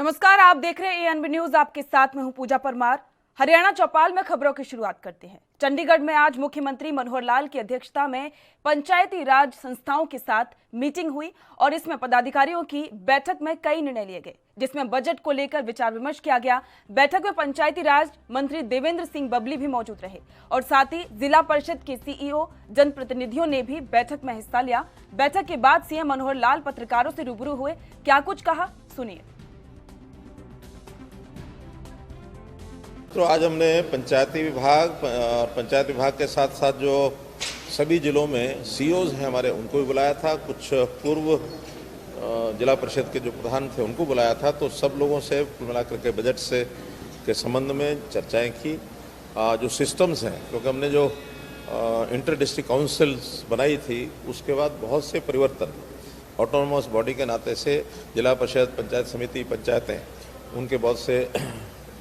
नमस्कार, आप देख रहे हैं एएनबी न्यूज। आपके साथ में हूं पूजा परमार। हरियाणा चौपाल में खबरों की शुरुआत करते हैं। चंडीगढ़ में आज मुख्यमंत्री मनोहर लाल की अध्यक्षता में पंचायती राज संस्थाओं के साथ मीटिंग हुई और इसमें पदाधिकारियों की बैठक में कई निर्णय लिए गए, जिसमें बजट को लेकर विचार विमर्श किया गया। बैठक में पंचायती राज मंत्री देवेंद्र सिंह बबली भी मौजूद रहे और साथ ही जिला परिषद के सीईओ, जनप्रतिनिधियों ने भी बैठक में हिस्सा लिया। बैठक के बाद सीएम मनोहर लाल पत्रकारों से रूबरू हुए। क्या कुछ कहा, सुनिए। तो आज हमने पंचायती विभाग और पंचायत विभाग के साथ साथ जो सभी जिलों में सीईओज हैं हमारे, उनको भी बुलाया था। कुछ पूर्व जिला परिषद के जो प्रधान थे उनको बुलाया था। तो सब लोगों से मिलाकर के बजट से के संबंध में चर्चाएं की। जो सिस्टम्स हैं, क्योंकि हमने जो इंटर डिस्ट्रिक्ट काउंसिल्स बनाई थी उसके बाद बहुत से परिवर्तन ऑटोनोमस बॉडी के नाते से जिला परिषद, पंचायत समिति, पंचायतें, उनके बहुत से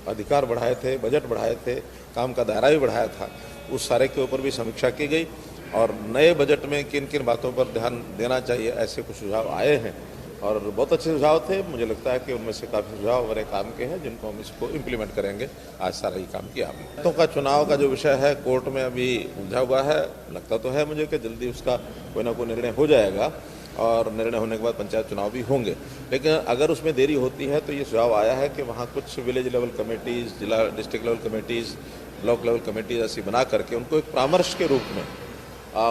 अधिकार बढ़ाए थे, बजट बढ़ाए थे, काम का दायरा भी बढ़ाया था। उस सारे के ऊपर भी समीक्षा की गई और नए बजट में किन किन बातों पर ध्यान देना चाहिए, ऐसे कुछ सुझाव आए हैं और बहुत अच्छे सुझाव थे। मुझे लगता है कि उनमें से काफ़ी सुझाव हमारे काम के हैं, जिनको हम इसको इम्प्लीमेंट करेंगे। आज सारा ही काम किया हमने। तो का चुनाव का जो विषय है कोर्ट में अभी उलझा हुआ है। लगता तो है मुझे कि जल्दी उसका कोई ना कोई निर्णय हो जाएगा और निर्णय होने के बाद पंचायत चुनाव भी होंगे। लेकिन अगर उसमें देरी होती है तो ये सुझाव आया है कि वहाँ कुछ विलेज लेवल कमेटीज़, जिला district level committees, block level committees ऐसी बना करके उनको एक परामर्श के रूप में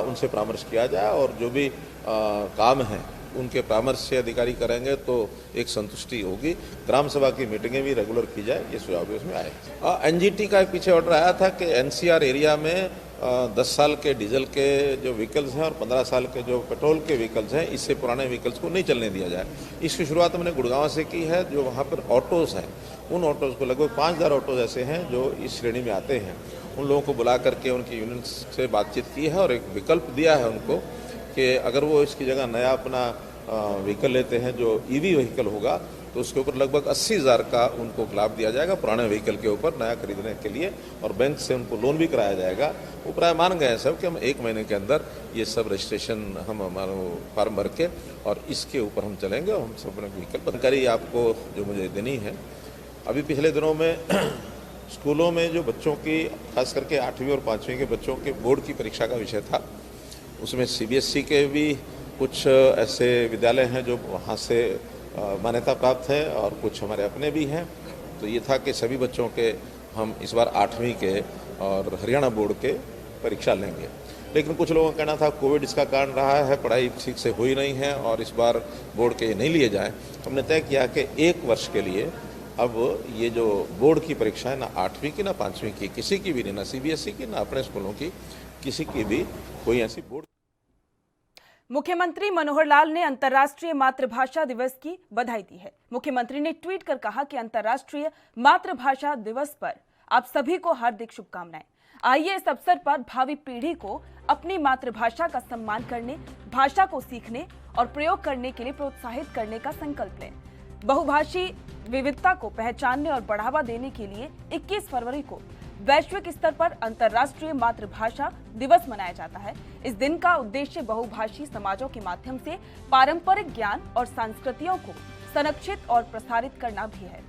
उनसे परामर्श किया जाए और जो भी काम है उनके परामर्श से अधिकारी करेंगे तो एक संतुष्टि होगी। ग्राम सभा की मीटिंगें भी रेगुलर की जाए, ये सुझाव भी उसमें आए। एनजीटी का एक पीछे ऑर्डर आया था कि एनसीआर एरिया में 10 साल के डीजल के जो व्हीकल्स हैं और 15 साल के जो पेट्रोल के व्हीकल्स हैं, इससे पुराने व्हीकल्स को नहीं चलने दिया जाए। इसकी शुरुआत हमने गुड़गांव से की है। जो वहाँ पर ऑटोज़ हैं, उन ऑटोज़ को लगभग 5000 ऑटोज़ ऐसे हैं जो इस श्रेणी में आते हैं। उन लोगों को बुला करके उनकी यूनियंस से बातचीत की है और एक विकल्प दिया है उनको कि अगर वो इसकी जगह नया अपना व्हीकल लेते हैं जो ईवी व्हीकल होगा तो उसके ऊपर लगभग 80,000 का उनको लाभ दिया जाएगा पुराने व्हीकल के ऊपर नया खरीदने के लिए, और बैंक से उनको लोन भी कराया जाएगा। वो प्राय मान गए हैं सब कि हम 1 महीने के अंदर ये सब रजिस्ट्रेशन हम हमारा फॉर्म भर के और इसके ऊपर हम चलेंगे और हम सब अपने व्हीकल जानकारी आपको जो मुझे देनी है। अभी पिछले दिनों में स्कूलों में जो बच्चों की, खास करके 8वीं और 5वीं के बच्चों के बोर्ड की परीक्षा का विषय था, उसमें सीबीएसई के भी कुछ ऐसे विद्यालय हैं जो वहाँ से मान्यता प्राप्त है और कुछ हमारे अपने भी हैं। तो ये था कि सभी बच्चों के हम इस बार 8वीं के और हरियाणा बोर्ड के परीक्षा लेंगे। लेकिन कुछ लोगों का कहना था कोविड इसका कारण रहा है, पढ़ाई ठीक से हुई नहीं है और इस बार बोर्ड के नहीं लिए जाएँ। हमने तय किया कि 1 वर्ष के लिए अब ये जो बोर्ड की परीक्षा है, ना 8वीं की ना 5वीं की, किसी की भी नहीं, ना सीबीएसई की ना अपने स्कूलों की, किसी की भी कोई ऐसी बोर्ड। मुख्यमंत्री मनोहर लाल ने अंतर्राष्ट्रीय मातृभाषा दिवस की बधाई दी है। मुख्यमंत्री ने ट्वीट कर कहा कि अंतर्राष्ट्रीय मातृभाषा दिवस पर आप सभी को हार्दिक शुभकामनाएं। आइए इस अवसर पर भावी पीढ़ी को अपनी मातृभाषा का सम्मान करने, भाषा को सीखने और प्रयोग करने के लिए प्रोत्साहित करने का संकल्प लें। बहुभाषी विविधता को पहचानने और बढ़ावा देने के लिए 21 फरवरी को वैश्विक स्तर पर अंतर्राष्ट्रीय मातृभाषा दिवस मनाया जाता है। इस दिन का उद्देश्य बहुभाषी समाजों के माध्यम से पारंपरिक ज्ञान और संस्कृतियों को संरक्षित और प्रसारित करना भी है।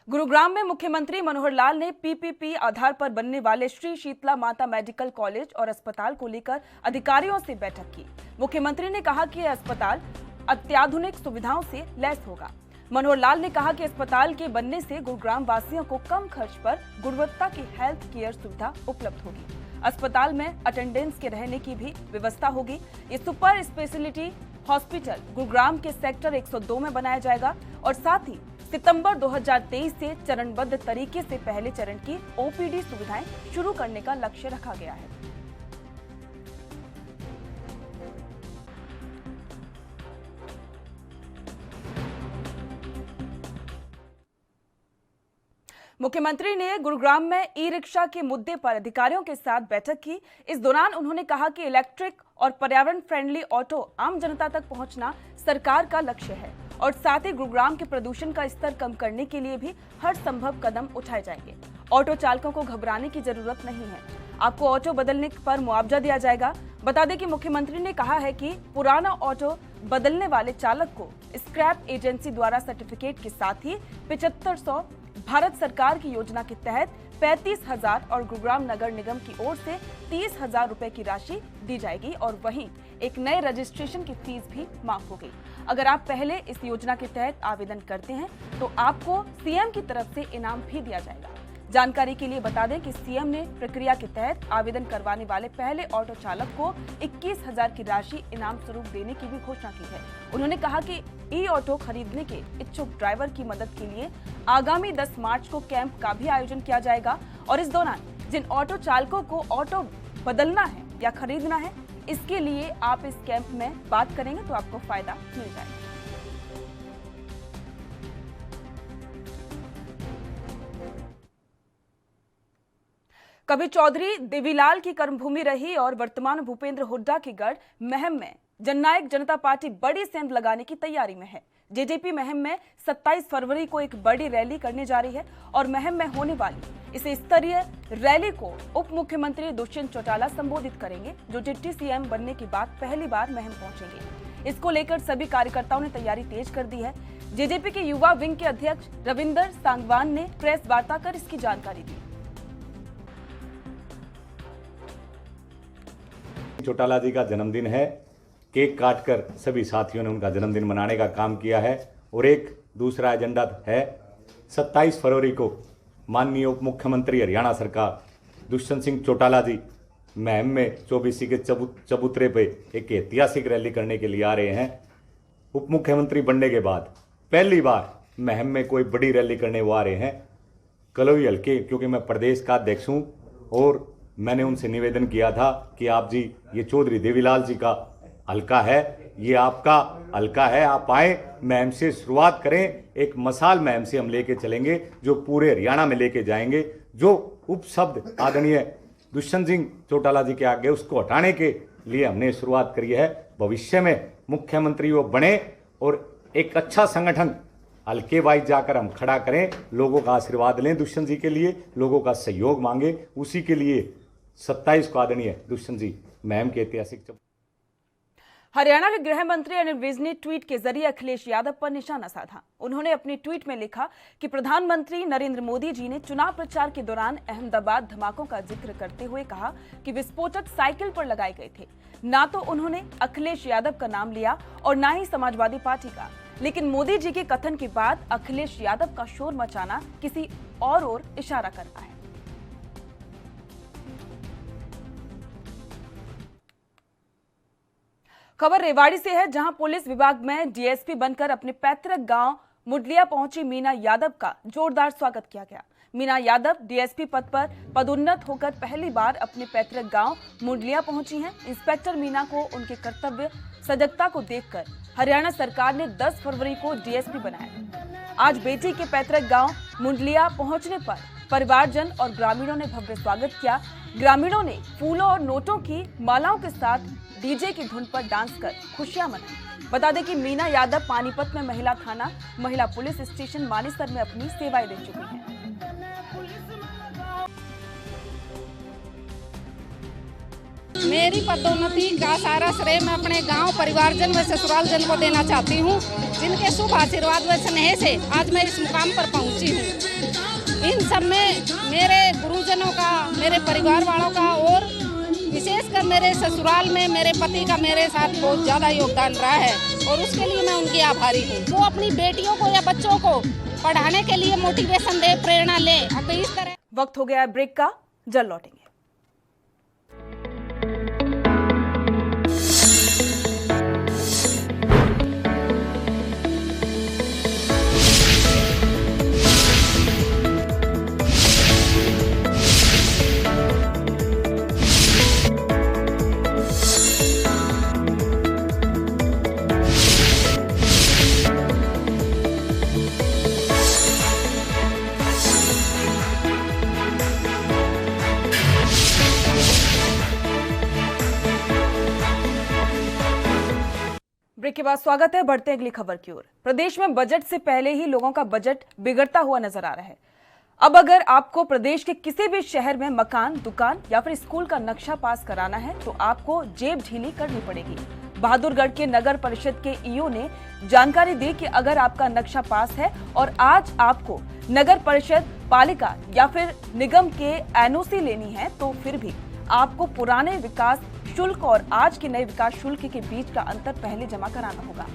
गुरुग्राम में मुख्यमंत्री मनोहर लाल ने पीपीपी आधार पर बनने वाले श्री शीतला माता मेडिकल कॉलेज और अस्पताल को लेकर अधिकारियों से बैठक की। मुख्यमंत्री ने कहा कि यह अस्पताल अत्याधुनिक सुविधाओं से लैस होगा। मनोहर लाल ने कहा कि अस्पताल के बनने से गुरुग्राम वासियों को कम खर्च पर गुणवत्ता की हेल्थ केयर सुविधा उपलब्ध होगी। अस्पताल में अटेंडेंस के रहने की भी व्यवस्था होगी। ये सुपर स्पेशलिटी हॉस्पिटल गुरुग्राम के सेक्टर 102 में बनाया जाएगा और साथ ही सितंबर 2023 से चरणबद्ध तरीके से पहले चरण की ओपीडी सुविधाएं शुरू करने का लक्ष्य रखा गया है। मुख्यमंत्री ने गुरुग्राम में ई रिक्शा के मुद्दे पर अधिकारियों के साथ बैठक की। इस दौरान उन्होंने कहा कि इलेक्ट्रिक और पर्यावरण फ्रेंडली ऑटो आम जनता तक पहुंचना सरकार का लक्ष्य है और साथ ही गुरुग्राम के प्रदूषण का स्तर कम करने के लिए भी हर संभव कदम उठाए जाएंगे। ऑटो चालकों को घबराने की जरूरत नहीं है। आपको ऑटो बदलने पर मुआवजा दिया जाएगा। बता दें कि मुख्यमंत्री ने कहा है कि पुराना ऑटो बदलने वाले चालक को स्क्रैप एजेंसी द्वारा सर्टिफिकेट के साथ ही 7500 भारत सरकार की योजना के तहत 35,000 और गुरुग्राम नगर निगम की ओर से 30,000 रुपए की राशि दी जाएगी और वहीं एक नए रजिस्ट्रेशन की फीस भी माफ हो गई। अगर आप पहले इस योजना के तहत आवेदन करते हैं तो आपको सीएम की तरफ से इनाम भी दिया जाएगा। जानकारी के लिए बता दें कि सीएम ने प्रक्रिया के तहत आवेदन करवाने वाले पहले ऑटो चालक को 21,000 की राशि इनाम स्वरूप देने की भी घोषणा की है। उन्होंने कहा कि ई ऑटो खरीदने के इच्छुक ड्राइवर की मदद के लिए आगामी 10 मार्च को कैंप का भी आयोजन किया जाएगा और इस दौरान जिन ऑटो चालकों को ऑटो बदलना है या खरीदना है, इसके लिए आप इस कैंप में बात करेंगे तो आपको फायदा मिल जाएगा। कभी चौधरी देवीलाल की कर्मभूमि रही और वर्तमान भूपेंद्र हुड्डा के गढ़ महम में जननायक जनता पार्टी बड़ी सेंध लगाने की तैयारी में है। जेजेपी महम में 27 फरवरी को एक बड़ी रैली करने जा रही है और महम में होने वाली इस स्तरीय रैली को उप मुख्यमंत्री दुष्यंत चौटाला संबोधित करेंगे, जो डिप्टी सीएम बनने के बाद पहली बार महम पहुंचेंगे। इसको लेकर सभी कार्यकर्ताओं ने तैयारी तेज कर दी है। जेजेपी के युवा विंग के अध्यक्ष रविंदर सांगवान ने प्रेस वार्ता कर इसकी जानकारी दी। चौटाला जी का जन्मदिन है। केक काटकर सभी साथियों ने उनका जन्मदिन मनाने का काम किया है और एक दूसरा एजेंडा है 27 फरवरी को माननीय उप मुख्यमंत्री हरियाणा सरकार दुष्यंत सिंह चौटाला जी महम में 24 के चबूतरे पे एक ऐतिहासिक रैली करने के लिए आ रहे हैं। उप मुख्यमंत्री बनने के बाद पहली बार महम में कोई बड़ी रैली करने वो आ रहे हैं। कलोई हल्के, क्योंकि मैं प्रदेश का अध्यक्ष हूँ और मैंने उनसे निवेदन किया था कि आप जी, ये चौधरी देवीलाल जी का हल्का है, ये आपका हल्का है, आप आए, महम से शुरुआत करें। एक मसाल महम से हम लेके चलेंगे जो पूरे हरियाणा में लेके जाएंगे। जो उपशब्द आदरणीय दुष्यंत सिंह चौटाला जी के आगे उसको हटाने के लिए हमने शुरुआत करी है। भविष्य में मुख्यमंत्री वो बने और एक अच्छा संगठन हल्के वाइज जाकर हम खड़ा करें, लोगों का आशीर्वाद लें दुष्यंत जी के लिए, लोगों का सहयोग मांगे। उसी के लिए 27 को आदरणीय दुष्यंत जी महम के ऐतिहासिक। हरियाणा के गृह मंत्री अनिल विज ने ट्वीट के जरिए अखिलेश यादव पर निशाना साधा। उन्होंने अपने ट्वीट में लिखा कि प्रधानमंत्री नरेंद्र मोदी जी ने चुनाव प्रचार के दौरान अहमदाबाद धमाकों का जिक्र करते हुए कहा कि विस्फोटक साइकिल पर लगाए गए थे। ना तो उन्होंने अखिलेश यादव का नाम लिया और ना ही समाजवादी पार्टी का, लेकिन मोदी जी के कथन के बाद अखिलेश यादव का शोर मचाना किसी और ओर इशारा करता है। खबर रेवाड़ी से है, जहां पुलिस विभाग में डीएसपी बनकर अपने पैतृक गांव मुंडलिया पहुंची मीना यादव का जोरदार स्वागत किया गया। मीना यादव डीएसपी पद पर पदोन्नत होकर पहली बार अपने पैतृक गांव मुंडलिया पहुंची हैं। इंस्पेक्टर मीना को उनके कर्तव्य सजगता को देखकर हरियाणा सरकार ने 10 फरवरी को डीएसपी बनाया। आज बेटी के पैतृक गांव मुंडलिया पहुंचने पर परिवारजन और ग्रामीणों ने भव्य स्वागत किया। ग्रामीणों ने फूलों और नोटों की मालाओं के साथ डीजे की धुन पर डांस कर खुशियां मनाई। बता दें कि मीना यादव पानीपत में महिला थाना महिला पुलिस स्टेशन मानेसर में अपनी सेवाएं दे चुकी हैं। मेरी पदोन्नति का सारा श्रेय मैं अपने गांव परिवारजन व ससुराल जन को देना चाहती हूं, जिनके शुभ आशीर्वाद व स्नेह से आज मैं इस मुकाम पर पहुंची हूं। इन सब में मेरे गुरुजनों का, मेरे परिवार वालों का और विशेषकर मेरे ससुराल में मेरे पति का मेरे साथ बहुत ज़्यादा योगदान रहा है और उसके लिए मैं उनकी आभारी हूँ। वो अपनी बेटियों को या बच्चों को पढ़ाने के लिए मोटिवेशन दे, प्रेरणा ले। अब इस तरह वक्त हो गया ब्रेक का, जल्द लौटेंगे। ब्रेक के बाद स्वागत है। बढ़ते हैं अगली खबर की ओर। प्रदेश में बजट से पहले ही लोगों का बजट बिगड़ता हुआ नजर आ रहा है। अब अगर आपको प्रदेश के किसी भी शहर में मकान, दुकान या फिर स्कूल का नक्शा पास कराना है तो आपको जेब ढीली करनी पड़ेगी। बहादुरगढ़ के नगर परिषद के ईओ ने जानकारी दी कि अगर आपका नक्शा पास है और आज आपको नगर परिषद, पालिका या फिर निगम के एनओसी लेनी है तो फिर भी आपको पुराने विकास शुल्क और आज के नए विकास शुल्क के बीच का अंतर पहले जमा कराना होगा।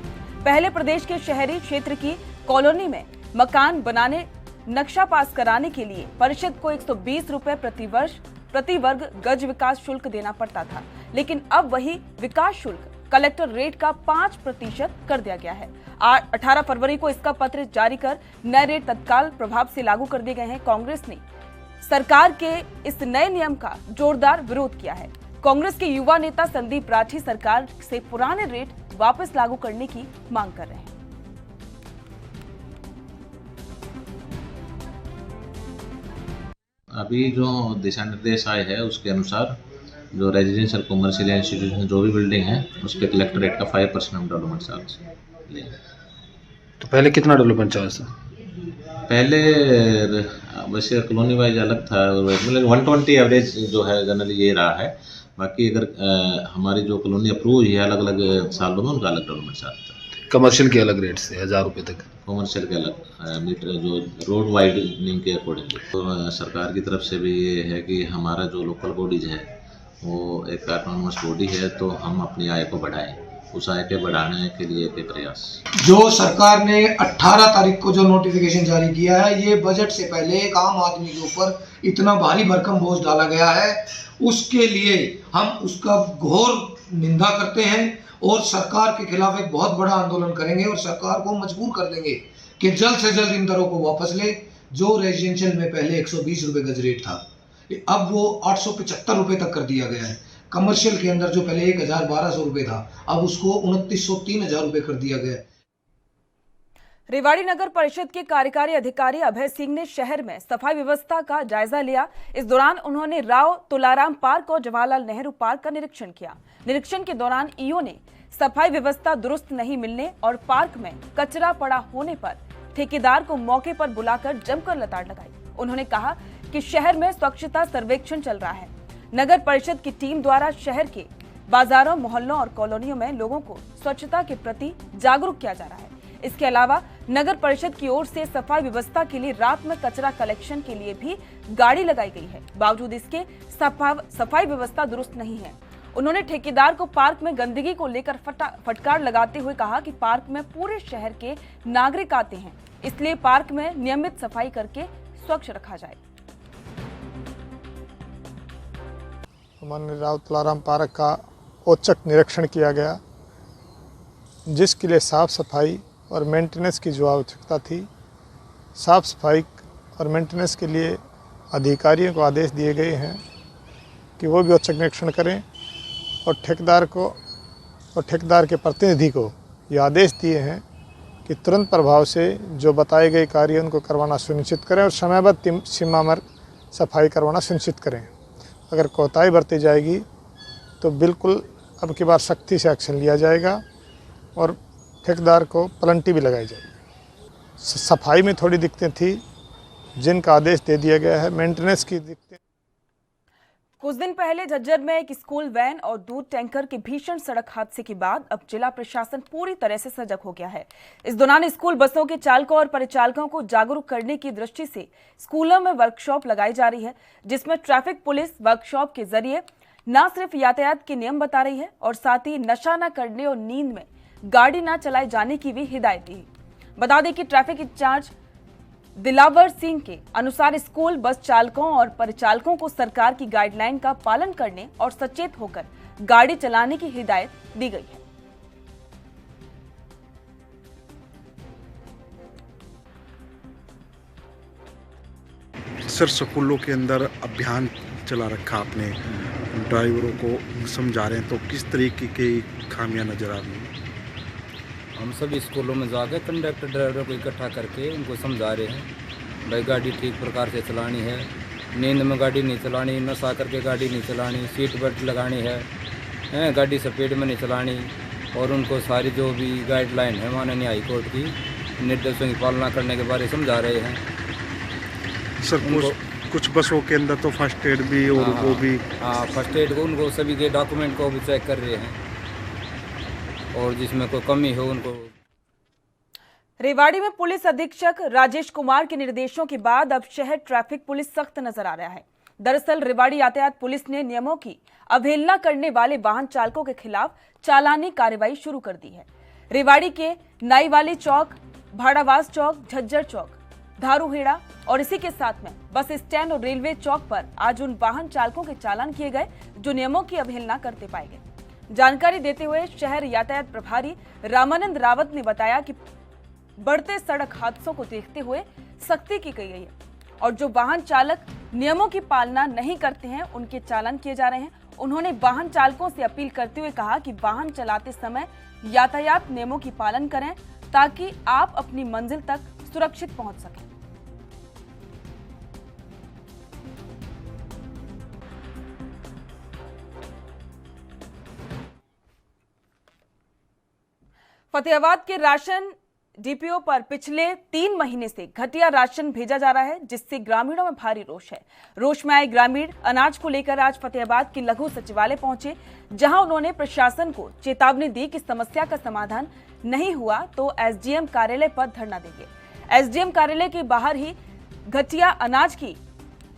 पहले प्रदेश के शहरी क्षेत्र की कॉलोनी में मकान बनाने नक्शा पास कराने के लिए परिषद को 120 रुपए प्रति वर्ग गज विकास शुल्क देना पड़ता था, लेकिन अब वही विकास शुल्क कलेक्टर रेट का 5% कर दिया गया है। 18 फरवरी को इसका पत्र जारी कर नए रेट तत्काल प्रभाव से लागू कर दिए गए हैं। कांग्रेस ने सरकार के इस नए नियम का जोरदार विरोध किया है। कांग्रेस के युवा नेता संदीप राठी सरकार से पुराने रेट वापस लागू करने की मांग कर रहे हैं। अभी जो दिशा निर्देश आए हैं उसके अनुसार जो रेजिडेंशियल, कॉमर्शियल या इंस्टीट्यूशन जो भी बिल्डिंग है उस पर कलेक्टर रेट का 5% डेवलपमेंट चार्ज लेंगे। तो पहले कितना डेवलपमेंट चार्ज था? पहले वैसे कॉलोनी वाइज अलग था, मतलब 120 एवरेज जो है जनरली ये रहा है। बाकी अगर हमारी जो कॉलोनी अप्रूव हुई है अलग अलग सालों में उनका अलग डेवलपमेंट चार्ज था। कमर्शियल के अलग रेट से 1000 रुपये तक, कॉमर्शियल के अलग मीटर जो रोड वाइडनिंग के अकॉर्डिंगली। तो सरकार की तरफ से भी ये है कि हमारा जो लोकल बॉडीज है वो एक ऑटोनोमस बॉडी है, तो हम अपनी आय को बढ़ाएं, उस आय के बढ़ाने के लिए के प्रयास। जो सरकार ने 18 तारीख को जो नोटिफिकेशन जारी किया है, ये बजट से पहले एक आम आदमी के ऊपर इतना भारी भरकम बोझ डाला गया है, उसके लिए हम उसका घोर निंदा करते हैं और सरकार के खिलाफ एक बहुत बड़ा आंदोलन करेंगे और सरकार को मजबूर कर देंगे कि जल्द से जल्द इन दरों को वापस ले। जो रेजिडेंशियल में पहले 120 रुपये गज रेट था, अब वो 875 रुपये तक कर दिया गया है। कमर्शियल के अंदर जो पहले 1000-1200 रुपये था, अब उसको 2900-3000 रुपये कर दिया गया है। रेवाड़ी नगर परिषद के कार्यकारी अधिकारी अभय सिंह ने शहर में सफाई व्यवस्था का जायजा लिया। इस दौरान उन्होंने राव तुलाराम पार्क और जवाहरलाल नेहरू पार्क का निरीक्षण किया। निरीक्षण के दौरान ईओ ने सफाई व्यवस्था दुरुस्त नहीं मिलने और पार्क में कचरा पड़ा होने पर ठेकेदार को मौके पर बुलाकर जमकर लताड़ लगाई। उन्होंने कहा कि शहर में स्वच्छता सर्वेक्षण चल रहा है। नगर परिषद की टीम द्वारा शहर के बाजारों, मोहल्लों और कॉलोनियों में लोगों को स्वच्छता के प्रति जागरूक किया जा रहा है। इसके अलावा नगर परिषद की ओर से सफाई व्यवस्था के लिए रात में कचरा कलेक्शन के लिए भी गाड़ी लगाई गई है। बावजूद इसके सफाई व्यवस्था दुरुस्त नहीं है। उन्होंने ठेकेदार को पार्क में गंदगी को लेकर फटकार लगाते हुए कहा कि पार्क में पूरे शहर के नागरिक आते हैं, इसलिए पार्क में नियमित सफाई करके स्वच्छ रखा जाए। माननीय राव तुलाराम पार्क का औचक निरीक्षण किया गया, जिसके लिए साफ सफाई और मेंटेनेंस की जो आवश्यकता थी, साफ सफाई और मेंटेनेंस के लिए अधिकारियों को आदेश दिए गए हैं कि वो भी औचक निरीक्षण करें और ठेकेदार को और ठेकेदार के प्रतिनिधि को ये आदेश दिए हैं कि तुरंत प्रभाव से जो बताए गए कार्य उनको करवाना सुनिश्चित करें और समयबद्ध सीमा में सफाई करवाना सुनिश्चित करें। अगर कोताही बरती जाएगी तो बिल्कुल अब की बार सख्ती से एक्शन लिया जाएगा और ठेकेदार को पेनल्टी भी लगाई जाएगी। सफाई में थोड़ी दिक्कतें थी जिनका आदेश दे दिया गया है। मेंटेनेंस की दिक्कतें। कुछ दिन पहले झज्जर में एक स्कूल वैन और दूध टैंकर के भीषण सड़क हादसे के बाद अब जिला प्रशासन पूरी तरह से सजग हो गया है। इस दौरान स्कूल बसों के चालकों और परिचालकों को जागरूक करने की दृष्टि से स्कूलों में वर्कशॉप लगाई जा रही है, जिसमें ट्रैफिक पुलिस वर्कशॉप के जरिए न सिर्फ यातायात के नियम बता रही है और साथ ही नशा न करने और नींद में गाड़ी न चलाए जाने की भी हिदायत दी। बता दें कि ट्रैफिक इंचार्ज दिलावर सिंह के अनुसार स्कूल बस चालकों और परिचालकों को सरकार की गाइडलाइन का पालन करने और सचेत होकर गाड़ी चलाने की हिदायत दी गई है। सर, स्कूलों के अंदर अभियान चला रखा आपने, ड्राइवरों को समझा रहे हैं, तो किस तरीके की खामियां नजर आ रही हैं? हम सभी स्कूलों में जाकर कंडक्टर ड्राइवरों को इकट्ठा करके उनको समझा रहे हैं भाई गाड़ी ठीक प्रकार से चलानी है, नींद में गाड़ी नहीं चलानी, नशा करके गाड़ी नहीं चलानी, सीट बेल्ट लगानी है, गाड़ी स्पीड में नहीं चलानी और उनको सारी जो भी गाइडलाइन है माननीय हाईकोर्ट की निर्देशों की पालना करने के बारे में समझा रहे हैं। सर कुछ बसों के अंदर तो फर्स्ट एड भी और वो भी हाँ, फर्स्ट एड को उनको सभी के डॉक्यूमेंट को भी चेक कर रहे हैं और जिसमें कोई कमी हो उनको। रेवाड़ी में पुलिस अधीक्षक राजेश कुमार के निर्देशों के बाद अब शहर ट्रैफिक पुलिस सख्त नजर आ रहा है। दरअसल रेवाड़ी यातायात पुलिस ने नियमों की अवहेलना करने वाले वाहन चालकों के खिलाफ चालानी कार्रवाई शुरू कर दी है। रेवाड़ी के नाईवाली चौक, भाड़ावास चौक, झज्जर चौक, धारूहेड़ा और इसी के साथ में बस स्टैंड और रेलवे चौक पर आज उन वाहन चालकों के चालान किए गए जो नियमों की अवहेलना करते पाए गए। जानकारी देते हुए शहर यातायात प्रभारी रामानंद रावत ने बताया कि बढ़ते सड़क हादसों को देखते हुए सख्ती की गई है और जो वाहन चालक नियमों की पालना नहीं करते हैं उनके चालान किए जा रहे हैं। उन्होंने वाहन चालकों से अपील करते हुए कहा कि वाहन चलाते समय यातायात नियमों की पालन करें ताकि आप अपनी मंजिल तक सुरक्षित पहुंच सकें। फतेहाबाद के राशन डीपीओ पर पिछले 3 महीने से घटिया राशन भेजा जा रहा है, जिससे ग्रामीणों में भारी रोष है। रोष में आए ग्रामीण अनाज को लेकर आज फतेहाबाद के लघु सचिवालय पहुंचे, जहां उन्होंने प्रशासन को चेतावनी दी कि समस्या का समाधान नहीं हुआ तो एसडीएम कार्यालय पर धरना देंगे। एसडीएम कार्यालय के बाहर ही घटिया अनाज की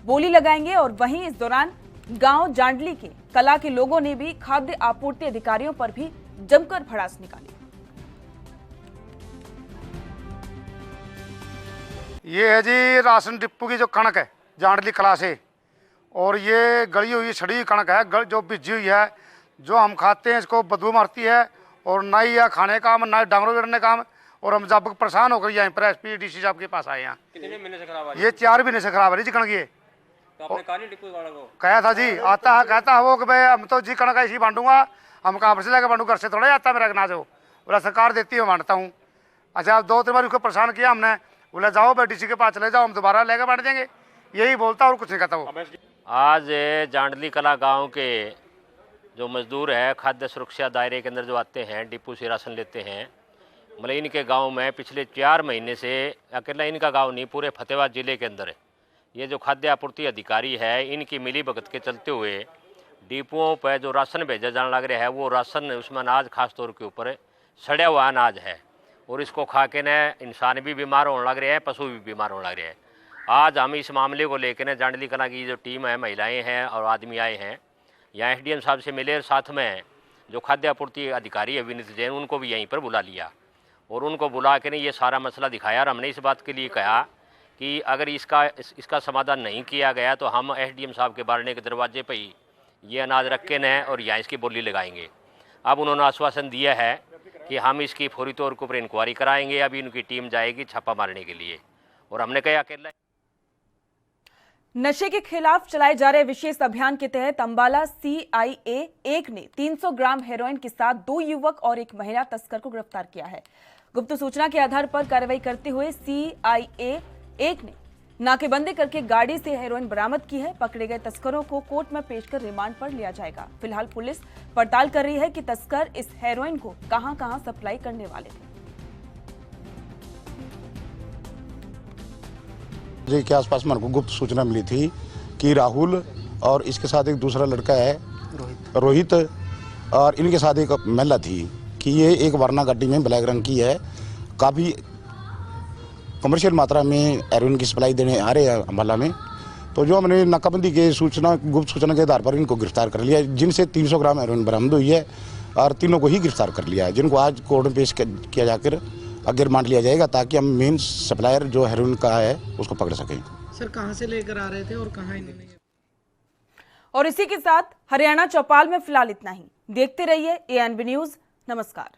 बोली लगाएंगे और वहीं इस दौरान गांव जांडली के कला के लोगों ने भी खाद्य आपूर्ति अधिकारियों पर भी जमकर भड़ास निकाली। ये है जी राशन डिपो की जो कणक है जांडली कला से, और ये गली हुई सड़ी हुई कणक है जो भिजी हुई है, जो हम खाते हैं इसको बदबू मारती है और ना ही यह खाने काम ना ही डांगरों गिरने काम। और हम जब परेशान होकर यहाँ पर एसपी डीसी साहब के पास आए हैं। कितने महीने से खराब है? ये 4 महीने से खराब है जी कणक। ये तो आपने कहा नहीं डिपो वाला को? कहा था जी, आता है कहता है वो कि भाई हम तो जी कणक ऐसी बांटूंगा, हम कहाँ पर से लेकर बांटू, घर से थोड़ा जाता मेरा अनाज हो, बोला सरकार देती है बांटता हूँ। अच्छा, अब 2-3 बार उसको परेशान किया हमने, बोला जाओ भाई डीसी के पास चले जाओ, हम दोबारा लेकर बांट देंगे, यही बोलता और कुछ नहीं कहता वो। आज जांडली कला गांव के जो मजदूर है खाद्य सुरक्षा दायरे के अंदर जो आते हैं डिपो से राशन लेते हैं, मतलब इनके गांव में पिछले 4 महीने से, अकेला इनका गांव नहीं पूरे फतेहाबाद जिले के अंदर ये जो खाद्य आपूर्ति अधिकारी है इनकी मिली भगत के चलते हुए डिपोओं पर जो राशन भेजा जाने लग रहा है, वो राशन उसमें अनाज खास तौर के ऊपर सड़ा हुआ अनाज है और इसको खा के न इंसान भी बीमार होने लग रहे हैं, पशु भी बीमार होने लग रहे हैं। आज हम इस मामले को लेकर न जांडली कला की जो टीम है, महिलाएं हैं और आदमी आए हैं, यहाँ एसडीएम साहब से मिले, साथ में जो खाद्य आपूर्ति अधिकारी है विनीत जैन, उनको भी यहीं पर बुला लिया और उनको बुला के ये सारा मसला दिखाया। और हमने इस बात के लिए कहा कि अगर इसका समाधान नहीं किया गया तो हम एसडीएम साहब के बारने के दरवाजे पर ही ये अनाज रख के न और यहाँ इसकी बोली लगाएंगे। अब उन्होंने आश्वासन दिया है कि हम इसकी फौरी तौर के ऊपर इंक्वायरी कराएंगे। अभी उनकी टीम जाएगी छापा मारने के लिए और हमने कहा अकेला। नशे के खिलाफ चलाए जा रहे विशेष अभियान के तहत अंबाला CIA 1 ने 300 ग्राम हेरोइन के साथ 2 युवक और 1 महिला तस्कर को गिरफ्तार किया है। गुप्त सूचना के आधार पर कार्रवाई करते हुए CIA 1 ने नाकेबंदी करके गाड़ी से हेरोइन बरामद की है। पकड़े गए तस्करों को कोर्ट में पेश कर रिमांड पर लिया जाएगा। फिलहाल पुलिस पड़ताल कर रही है कि तस्कर इस हेरोइन को कहां-कहां सप्लाई करने वाले थे। जी के आसपास मेरे को गुप्त सूचना मिली थी कि राहुल और इसके साथ एक दूसरा लड़का है रोहित, और इनके साथ एक महिला थी कि ये एक वरना गाड़ी में ब्लैक रंग की है, काफ़ी कमर्शियल मात्रा में हेरोइन की सप्लाई देने आ रहे हैं अम्बाला में। तो जो हमने नाकाबंदी के गुप्त सूचना के आधार पर इनको गिरफ्तार कर लिया, जिनसे 300 ग्राम हेरोइन बरामद हुई है और तीनों को ही गिरफ्तार कर लिया है, जिनको आज कोर्ट में पेश किया जाकर आगे रिमांड लिया जाएगा ताकि हम मेन सप्लायर जो हेरोइन का है उसको पकड़ सकें। सर कहाँ से लेकर आ रहे थे और कहाँ इन्होंने? और इसी के साथ हरियाणा चौपाल में फिलहाल इतना ही। देखते रहिए ANB न्यूज। नमस्कार।